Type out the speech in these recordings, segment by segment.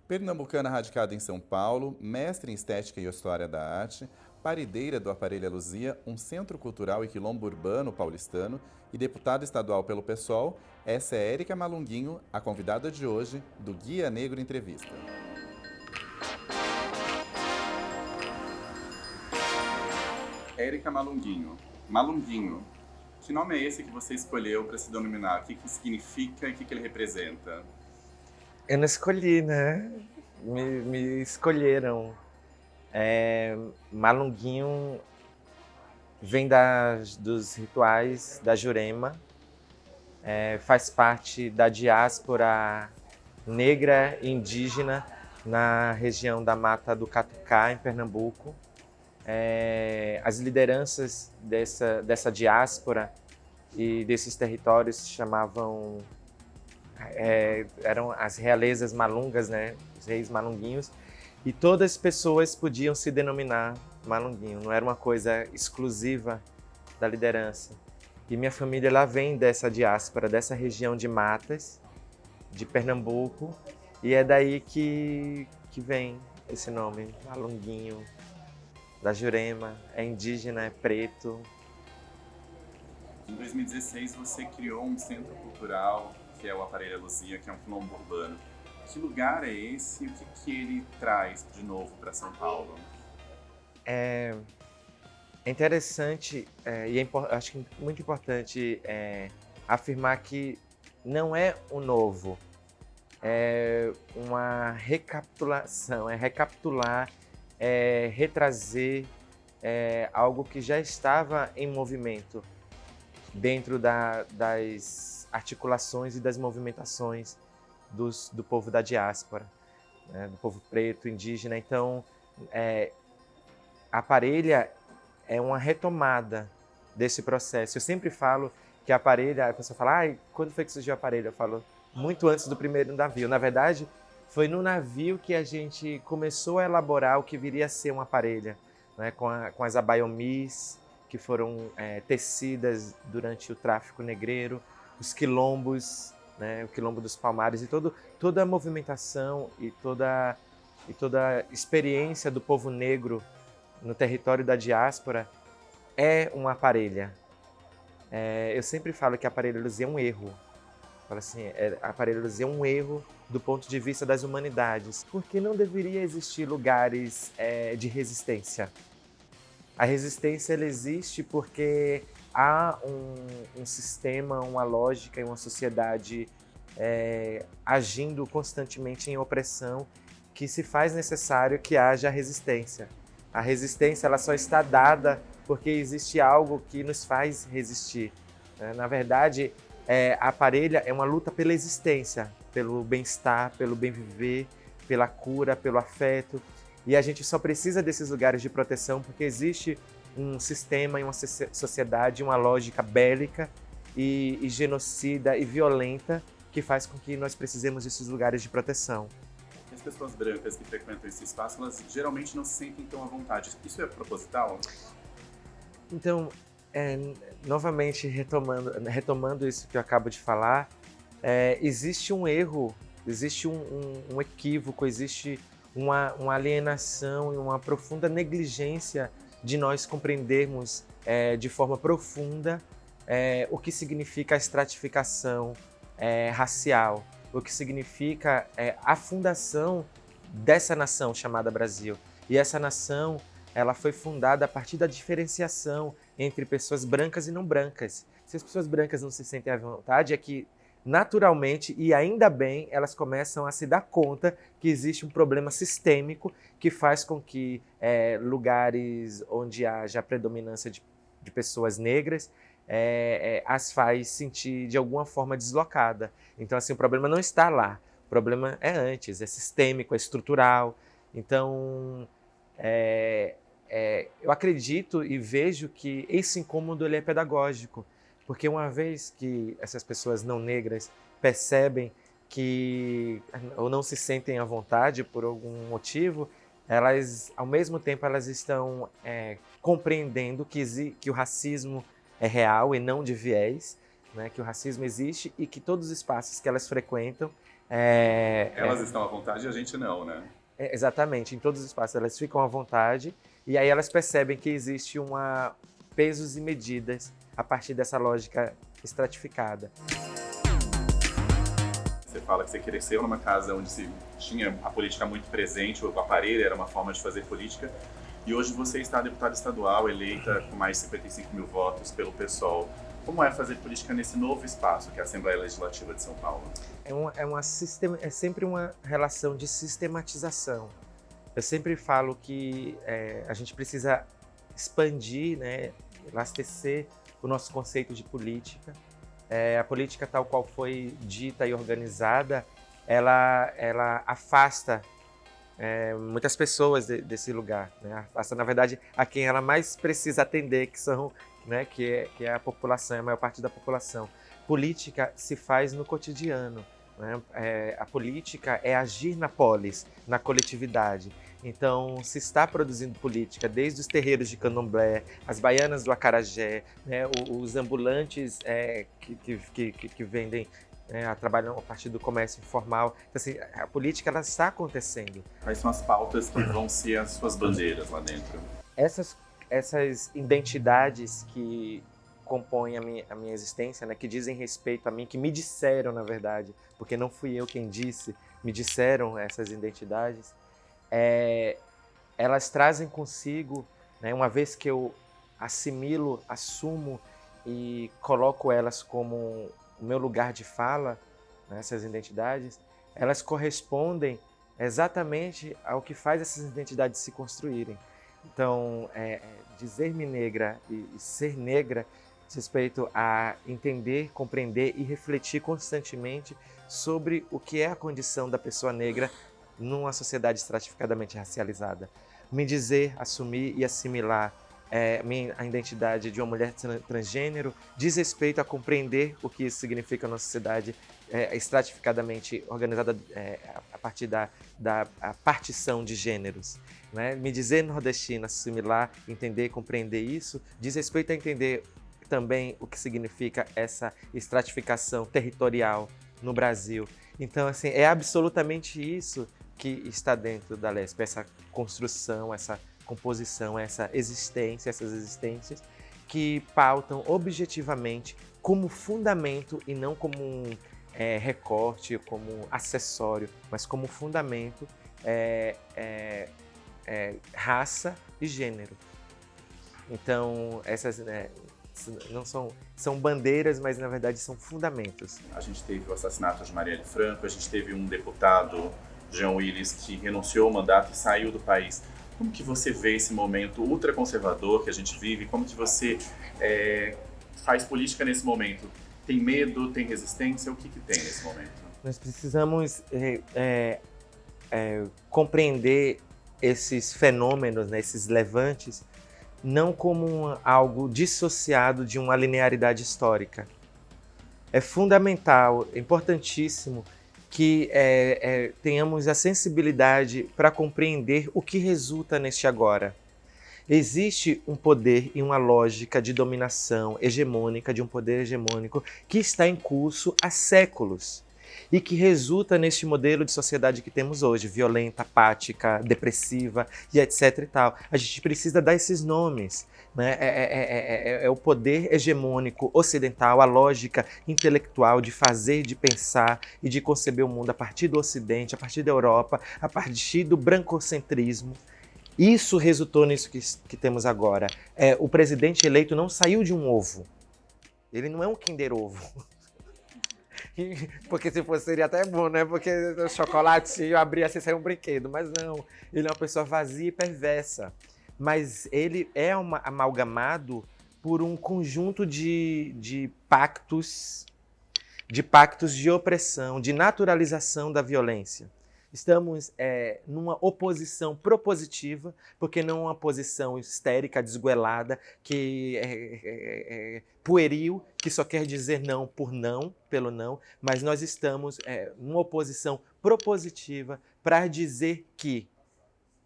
Pernambucana radicada em São Paulo, mestre em Estética e História da Arte, parideira do Aparelho Luzia, um centro cultural e quilombo urbano paulistano e deputada estadual pelo PSOL, essa é Érica Malunguinho, a convidada de hoje do Guia Negro Entrevista. Érica Malunguinho. Malunguinho, que nome é esse que você escolheu para se denominar? O que significa e o que ele representa? Eu não escolhi, né? Me escolheram. Malunguinho vem dos rituais da Jurema, faz parte da diáspora negra e indígena na região da Mata do Catucá, em Pernambuco. As lideranças dessa diáspora e desses territórios se chamavam eram as realezas malungas, né? Os reis malunguinhos, e todas as pessoas podiam se denominar malunguinho, não era uma coisa exclusiva da liderança. E minha família lá vem dessa diáspora, dessa região de matas, de Pernambuco, e é daí que vem esse nome, malunguinho, da Jurema, é indígena, é preto. Em 2016 você criou um centro cultural que é o Aparelho Luzia, que é um quilombo urbano. Que lugar é esse e o que ele traz de novo para São Paulo? É interessante acho que muito importante afirmar que não é o novo, é uma recapitulação, é recapitular, é retrazer algo que já estava em movimento dentro das articulações e das movimentações do povo da diáspora, né, do povo preto, indígena. Então, a Parelha é uma retomada desse processo. Eu sempre falo que a Parelha, a pessoa fala, quando foi que surgiu a Parelha? Eu falo, muito antes do primeiro navio. Na verdade, foi no navio que a gente começou a elaborar o que viria a ser uma parelha, né, com as abaiomis, que foram tecidas durante o tráfico negreiro, os quilombos, né, o quilombo dos Palmares e toda a movimentação e toda a experiência do povo negro no território da diáspora é uma parelha. Eu sempre falo que a Aparelho Luzia é um erro. Falo assim, a Aparelho Luzia é um erro do ponto de vista das humanidades, porque não deveria existir lugares de resistência. A resistência ela existe porque há um sistema, uma lógica e uma sociedade agindo constantemente em opressão que se faz necessário que haja resistência. A resistência ela só está dada porque existe algo que nos faz resistir. Na verdade, a parelha é uma luta pela existência, pelo bem-estar, pelo bem-viver, pela cura, pelo afeto. E a gente só precisa desses lugares de proteção porque existe um sistema e uma sociedade, uma lógica bélica e genocida e violenta que faz com que nós precisemos desses lugares de proteção. As pessoas brancas que frequentam esse espaço, elas geralmente não se sentem tão à vontade. Isso é proposital? Então, novamente retomando isso que eu acabo de falar, existe um erro, existe um equívoco, existe uma alienação e uma profunda negligência de nós compreendermos de forma profunda o que significa a estratificação racial, o que significa a fundação dessa nação chamada Brasil. E essa nação ela foi fundada a partir da diferenciação entre pessoas brancas e não brancas. Se as pessoas brancas não se sentem à vontade, é que naturalmente, e ainda bem, elas começam a se dar conta que existe um problema sistêmico que faz com que lugares onde haja a predominância de pessoas negras as faz sentir de alguma forma deslocada. Então, assim, o problema não está lá. O problema é antes, é sistêmico, é estrutural. Então, eu acredito e vejo que esse incômodo ele é pedagógico, porque uma vez que essas pessoas não negras percebem que ou não se sentem à vontade por algum motivo, elas, ao mesmo tempo, elas estão compreendendo que o racismo é real e não de viés, né? Que o racismo existe e que todos os espaços que elas frequentam Elas estão à vontade e a gente não, né? Exatamente, em todos os espaços elas ficam à vontade e aí elas percebem que existe pesos e medidas a partir dessa lógica estratificada. Você fala que você cresceu numa casa onde se tinha a política muito presente, o aparelho era uma forma de fazer política, e hoje você está deputada estadual, eleita com mais de 55 mil votos pelo PSOL. Como é fazer política nesse novo espaço, que é a Assembleia Legislativa de São Paulo? É sempre uma relação de sistematização. Eu sempre falo que a gente precisa expandir, né, elastecer o nosso conceito de política. A política tal qual foi dita e organizada, ela afasta muitas pessoas desse lugar, né? Afasta, na verdade, a quem ela mais precisa atender, que são, né, que é a população, a maior parte da população. Política se faz no cotidiano, né? A política é agir na polis, na coletividade. Então, se está produzindo política desde os terreiros de candomblé, as baianas do acarajé, né, os ambulantes que vendem, trabalham a partir do comércio informal. Então, assim, a política ela está acontecendo. Quais são as pautas que vão ser as suas bandeiras lá dentro? Essas identidades que compõem a minha existência, né, que dizem respeito a mim, que me disseram, na verdade, porque não fui eu quem disse, me disseram essas identidades, elas trazem consigo, né, uma vez que eu assimilo, assumo e coloco elas como o meu lugar de fala, né, essas identidades, elas correspondem exatamente ao que faz essas identidades se construírem. Então, dizer-me negra e ser negra diz respeito a entender, compreender e refletir constantemente sobre o que é a condição da pessoa negra numa sociedade estratificadamente racializada. Me dizer, assumir e assimilar a identidade de uma mulher transgênero diz respeito a compreender o que isso significa numa sociedade estratificadamente organizada a partir da partição de gêneros. Né? Me dizer nordestina, assimilar, entender e compreender isso diz respeito a entender também o que significa essa estratificação territorial no Brasil. Então, assim, é absolutamente isso que está dentro da LESP, essa construção, essa composição, essas existências que pautam objetivamente como fundamento e não como um recorte, como acessório, mas como fundamento raça e gênero. Então, essas não são bandeiras, mas na verdade são fundamentos. A gente teve o assassinato de Marielle Franco, a gente teve um deputado, Jean Willis, que renunciou ao mandato e saiu do país. Como que você vê esse momento ultraconservador que a gente vive? Como que você faz política nesse momento? Tem medo, tem resistência? O que tem nesse momento? Nós precisamos compreender esses fenômenos, né, esses levantes, não como algo dissociado de uma linearidade histórica. É fundamental, é importantíssimo que tenhamos a sensibilidade para compreender o que resulta neste agora. Existe um poder e uma lógica de dominação hegemônica, de um poder hegemônico, que está em curso há séculos e que resulta neste modelo de sociedade que temos hoje, violenta, apática, depressiva e etc. e tal. A gente precisa dar esses nomes. Né? É o poder hegemônico ocidental, a lógica intelectual de fazer, de pensar e de conceber o mundo a partir do Ocidente, a partir da Europa, a partir do brancocentrismo. Isso resultou nisso que temos agora. O presidente eleito não saiu de um ovo. Ele não é um Kinder Ovo. Porque se fosse seria até bom, né? Porque o chocolatinho abria assim, saiu um brinquedo. Mas não, ele é uma pessoa vazia e perversa. Mas ele é amalgamado por um conjunto de pactos de opressão, de naturalização da violência. Estamos numa oposição propositiva, porque não uma posição histérica, desgoelada, que é pueril, que só quer dizer não por não, pelo não, mas nós estamos numa oposição propositiva para dizer que,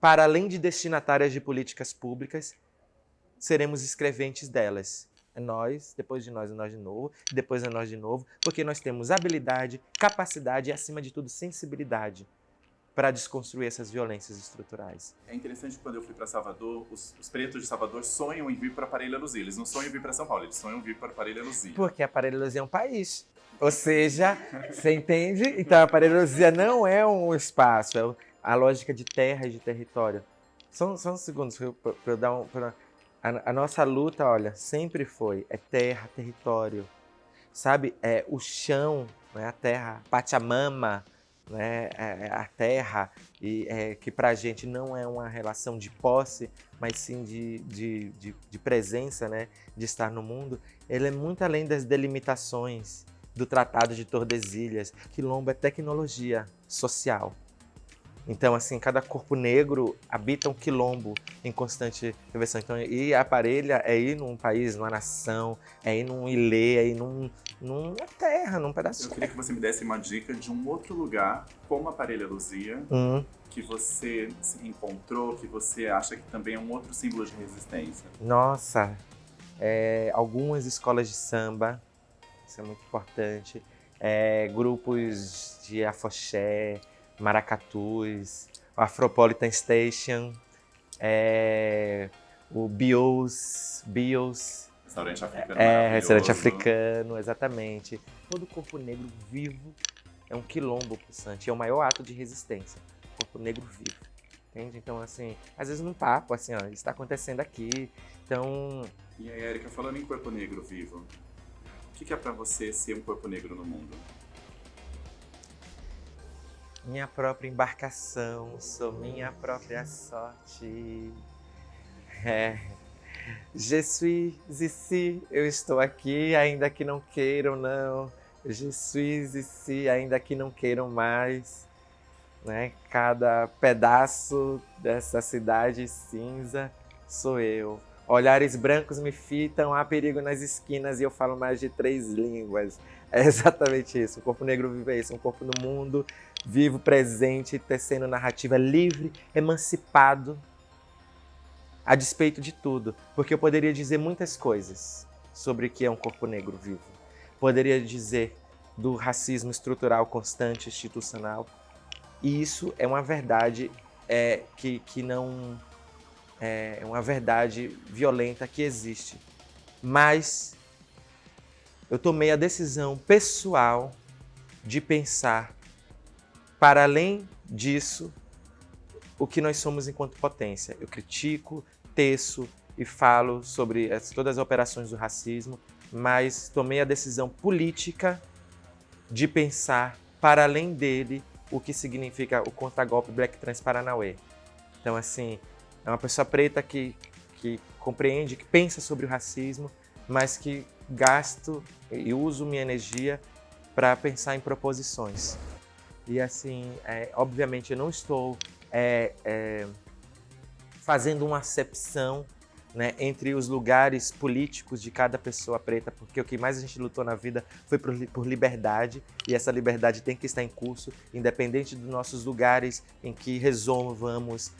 para além de destinatárias de políticas públicas, seremos escreventes delas. é nós, depois de nós é nós de novo, depois é nós de novo, porque nós temos habilidade, capacidade e, acima de tudo, sensibilidade para desconstruir essas violências estruturais. É interessante que quando eu fui para Salvador, os pretos de Salvador sonham em vir para Parelha Luzia. Eles não sonham em vir para São Paulo, eles sonham em vir para Parelha Luzia. Porque a Parelha Luzia é um país. Ou seja, você entende? Então a Parelha Luzia não é um espaço, é a lógica de terra e de território. Só uns segundos para eu dar um... A nossa luta, olha, sempre foi, é terra, território, sabe? É o chão, né? A terra, Pachamama, né? A terra, que pra gente não é uma relação de posse, mas sim de presença, né? De estar no mundo. Ele é muito além das delimitações do Tratado de Tordesilhas. Quilombo é tecnologia social. Então, assim, cada corpo negro habita um quilombo em constante reversão. Então, ir à Parelha é ir num país, numa nação, é ir num ilê, é ir numa terra, num pedaço de terra. Eu queria que você me desse uma dica de um outro lugar, como a Parelha Luzia, que você se encontrou, que você acha que também é um outro símbolo de resistência. Nossa, algumas escolas de samba, isso é muito importante, grupos de afoxé, maracatus, o Afropolitan Station, o Bios, Restaurante africano restaurante africano, exatamente. Todo corpo negro vivo é um quilombo pulsante, é o maior ato de resistência, corpo negro vivo, entende? Então, assim, às vezes num papo, assim, ó, isso está acontecendo aqui, então... E aí, Érica, falando em corpo negro vivo, o que é pra você ser um corpo negro no mundo? Minha própria embarcação, sou minha própria sorte. Je suis ici, eu estou aqui, ainda que não queiram, não. Je suis ici, ainda que não queiram mais. Né? Cada pedaço dessa cidade cinza sou eu. Olhares brancos me fitam, há perigo nas esquinas e eu falo mais de 3 línguas. É exatamente isso. O corpo negro vive isso, um corpo no mundo, vivo, presente, tecendo narrativa livre, emancipado, a despeito de tudo. Porque eu poderia dizer muitas coisas sobre o que é um corpo negro vivo. Poderia dizer do racismo estrutural constante, institucional. E isso é uma verdade que não... É uma verdade violenta que existe. Mas eu tomei a decisão pessoal de pensar, para além disso, o que nós somos enquanto potência. Eu critico, teço e falo sobre todas as operações do racismo, mas tomei a decisão política de pensar, para além dele, o que significa o contragolpe Black Trans Paranauê. Então, assim, é uma pessoa preta que compreende, que pensa sobre o racismo, mas que gasto e uso minha energia para pensar em proposições. E, assim, obviamente, eu não estou fazendo uma acepção, né, entre os lugares políticos de cada pessoa preta, porque o que mais a gente lutou na vida foi por liberdade, e essa liberdade tem que estar em curso, independente dos nossos lugares em que resolvamos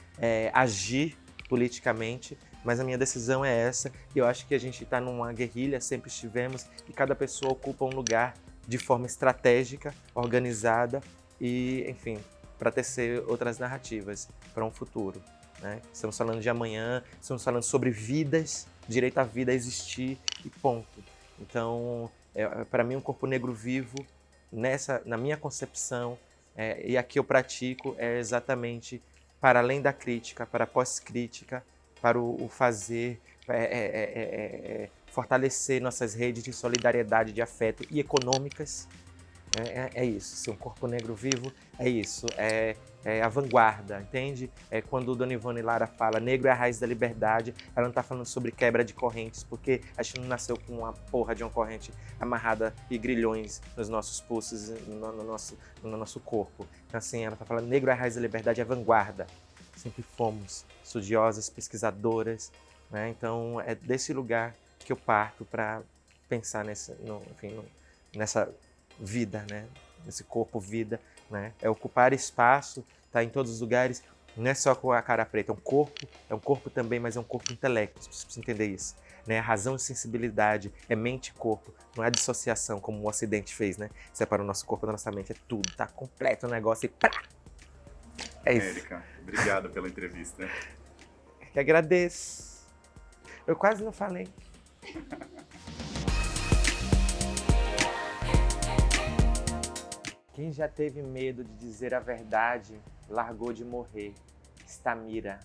agir politicamente, mas a minha decisão é essa, e eu acho que a gente está numa guerrilha, sempre estivemos, e cada pessoa ocupa um lugar de forma estratégica, organizada, e, enfim, para tecer outras narrativas para um futuro. Né? Estamos falando de amanhã, estamos falando sobre vidas, direito à vida, a existir e ponto. Então, para mim, um corpo negro vivo, na minha concepção, e aqui eu pratico, é exatamente para além da crítica, para a pós-crítica, para o fazer, fortalecer nossas redes de solidariedade, de afeto e econômicas. É isso, ser um corpo negro vivo é isso, é a vanguarda, entende? Quando Dona Ivone Lara fala negro é a raiz da liberdade, ela não está falando sobre quebra de correntes, porque a gente não nasceu com uma porra de uma corrente amarrada e grilhões nos nossos pulsos, no nosso corpo. Então, assim, ela está falando negro é a raiz da liberdade, é a vanguarda. Sempre fomos estudiosas, pesquisadoras, né? Então é desse lugar que eu parto para pensar nessa vida, né? Nesse corpo vida, né? É ocupar espaço, tá em todos os lugares, não é só com a cara preta, é um corpo também, mas é um corpo intelecto, você precisa entender isso. né? Razão e sensibilidade é mente e corpo, não é dissociação como o Ocidente fez, né? Separa o nosso corpo da nossa mente, é tudo, tá completo o negócio e pá! É isso. Érica, obrigado pela entrevista. Que agradeço. Eu quase não falei. Quem já teve medo de dizer a verdade, largou de morrer. Stamira.